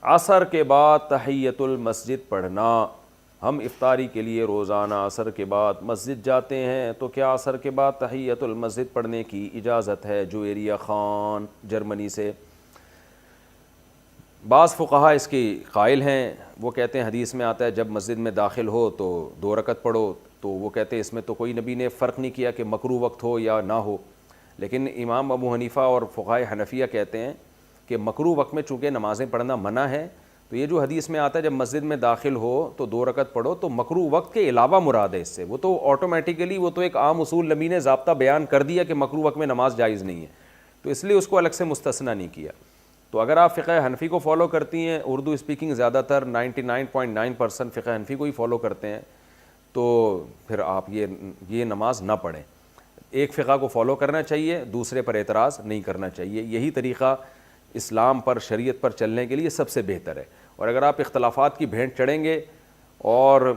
عصر کے بعد تحیۃ المسجد پڑھنا. ہم افطاری کے لیے روزانہ عصر کے بعد مسجد جاتے ہیں، تو کیا عصر کے بعد تحیۃ المسجد پڑھنے کی اجازت ہے؟ جویریہ خان جرمنی سے. بعض فقہا اس کی قائل ہیں، وہ کہتے ہیں حدیث میں آتا ہے جب مسجد میں داخل ہو تو 2 رکعت پڑھو، تو وہ کہتے ہیں اس میں تو کوئی نبی نے فرق نہیں کیا کہ مکروہ وقت ہو یا نہ ہو. لیکن امام ابو حنیفہ اور فقہائے حنفیہ کہتے ہیں کہ مکروہ وقت میں چونکہ نمازیں پڑھنا منع ہے، تو یہ جو حدیث میں آتا ہے جب مسجد میں داخل ہو تو 2 رکعت پڑھو، تو مکروہ وقت کے علاوہ مراد ہے اس سے. وہ تو آٹومیٹیکلی وہ تو ایک عام اصول نبی نے ضابطہ بیان کر دیا کہ مکروہ وقت میں نماز جائز نہیں ہے، تو اس لیے اس کو الگ سے مستثنیٰ نہیں کیا. تو اگر آپ فقہ حنفی کو فالو کرتی ہیں، اردو اسپیکنگ زیادہ تر 99.9% فقہ حنفی کو ہی فالو کرتے ہیں، تو پھر آپ یہ نماز نہ پڑھیں. ایک فقہ کو فالو کرنا چاہیے، دوسرے پر اعتراض نہیں کرنا چاہیے. یہی طریقہ اسلام پر، شریعت پر چلنے کے لیے سب سے بہتر ہے. اور اگر آپ اختلافات کی بھینٹ چڑھیں گے اور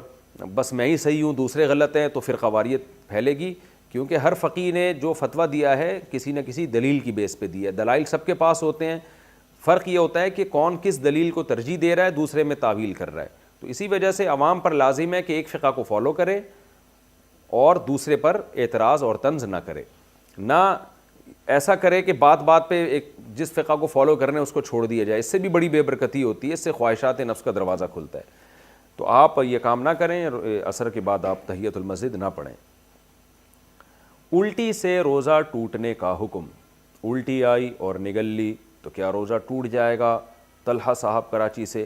بس میں ہی صحیح ہوں دوسرے غلط ہیں، تو پھر فرقواریت پھیلے گی. کیونکہ ہر فقیہ نے جو فتویٰ دیا ہے کسی نہ کسی دلیل کی بیس پہ دیا ہے. دلائل سب کے پاس ہوتے ہیں، فرق یہ ہوتا ہے کہ کون کس دلیل کو ترجیح دے رہا ہے، دوسرے میں تعویل کر رہا ہے. تو اسی وجہ سے عوام پر لازم ہے کہ ایک فقہ کو فالو کرے اور دوسرے پر اعتراض اور طنز نہ کرے. نہ ایسا کرے کہ بات بات پہ ایک جس فقہ کو فالو کرنے اس کو چھوڑ دیا جائے، اس سے بھی بڑی بے برکتی ہوتی ہے، اس سے خواہشات نفس کا دروازہ کھلتا ہے. تو آپ یہ کام نہ کریں، عصر کے بعد آپ تحیۃ المسجد نہ پڑھیں. الٹی سے روزہ ٹوٹنے کا حکم. الٹی آئی اور نگل لی تو کیا روزہ ٹوٹ جائے گا؟ طلحہ صاحب کراچی سے.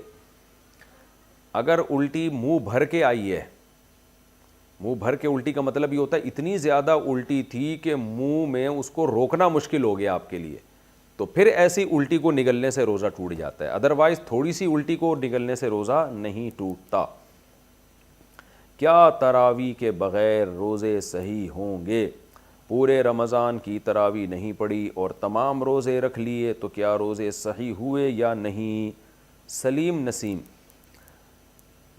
اگر الٹی منہ بھر کے آئی ہے، منہ بھر کے الٹی کا مطلب یہ ہوتا ہے اتنی زیادہ الٹی تھی کہ منہ میں اس کو روکنا مشکل ہو گیا آپ کے لیے، تو پھر ایسی الٹی کو نگلنے سے روزہ ٹوٹ جاتا ہے. ادروائز تھوڑی سی الٹی کو نگلنے سے روزہ نہیں ٹوٹتا. کیا تراویح کے بغیر روزے صحیح ہوں گے؟ پورے رمضان کی تراویح نہیں پڑھی اور تمام روزے رکھ لیے تو کیا روزے صحیح ہوئے یا نہیں؟ سلیم نسیم.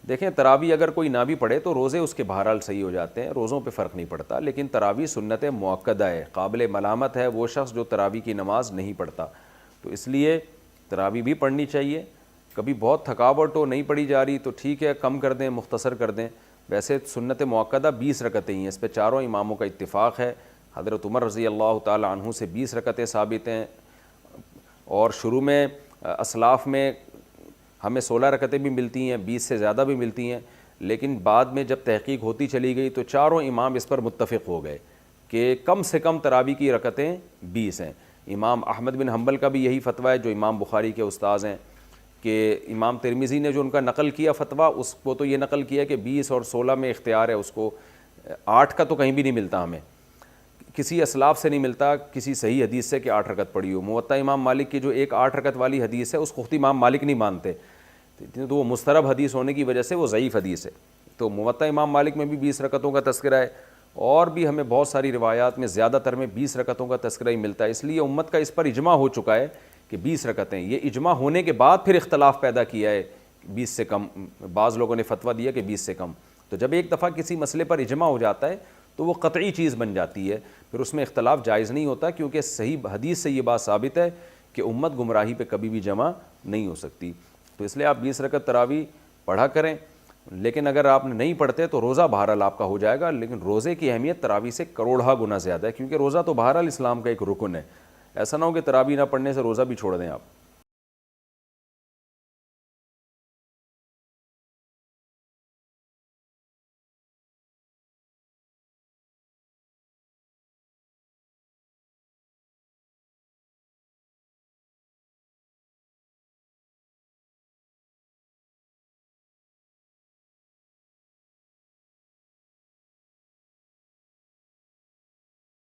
دیکھیں تراویح اگر کوئی نہ بھی پڑھے تو روزے اس کے بہرحال صحیح ہو جاتے ہیں، روزوں پہ فرق نہیں پڑتا. لیکن تراویح سنت مؤکدہ ہے، قابل ملامت ہے وہ شخص جو تراویح کی نماز نہیں پڑھتا. تو اس لیے تراویح بھی پڑھنی چاہیے. کبھی بہت تھکاوٹ ہو نہیں پڑھی جا رہی تو ٹھیک ہے، کم کر دیں، مختصر کر دیں. ویسے سنت مؤکدہ 20 رکعتیں ہیں، اس پہ چاروں اماموں کا اتفاق ہے. حضرت عمر رضی اللہ تعالی عنہ سے 20 رکعتیں ثابت ہیں، اور شروع میں اسلاف میں ہمیں 16 رکعتیں بھی ملتی ہیں، 20 سے زیادہ بھی ملتی ہیں. لیکن بعد میں جب تحقیق ہوتی چلی گئی تو چاروں امام اس پر متفق ہو گئے کہ کم سے کم تراویح کی رکعتیں 20 ہیں. امام احمد بن حنبل کا بھی یہی فتویٰ ہے جو امام بخاری کے استاذ ہیں، کہ امام ترمذی نے جو ان کا نقل کیا فتویٰ، اس کو تو یہ نقل کیا کہ 20 اور 16 میں اختیار ہے اس کو. 8 کا تو کہیں بھی نہیں ملتا، ہمیں کسی اسلاف سے نہیں ملتا کسی صحیح حدیث سے کہ 8 رکعت پڑھی ہو. موطا امام مالک کی جو ایک 8 رکعت والی حدیث ہے اس کو خود امام مالک نہیں مانتے، تو وہ مسترب حدیث ہونے کی وجہ سے وہ ضعیف حدیث ہے. تو موطا امام مالک میں بھی 20 رکعتوں کا تذکرہ ہے، اور بھی ہمیں بہت ساری روایات میں زیادہ تر میں 20 رکعتوں کا تذکرہ ہی ملتا ہے. اس لیے امت کا اس پر اجماع ہو چکا ہے کہ 20 رکعتیں. یہ اجماع ہونے کے بعد پھر اختلاف پیدا کیا ہے 20 سے کم، بعض لوگوں نے فتویٰ دیا کہ 20 سے کم. تو جب ایک دفعہ کسی مسئلے پر اجماع ہو جاتا ہے تو وہ قطعی چیز بن جاتی ہے، پھر اس میں اختلاف جائز نہیں ہوتا، کیونکہ صحیح حدیث سے یہ بات ثابت ہے کہ امت گمراہی پہ کبھی بھی جمع نہیں ہو سکتی. تو اس لیے آپ 20 رکعت تراویح پڑھا کریں. لیکن اگر آپ نہیں پڑھتے تو روزہ بہرحال آپ کا ہو جائے گا. لیکن روزے کی اہمیت تراویح سے کروڑہ گنا زیادہ ہے، کیونکہ روزہ تو بہرحال اسلام کا ایک رکن ہے. ایسا نہ ہو کہ تراویح نہ پڑھنے سے روزہ بھی چھوڑ دیں آپ.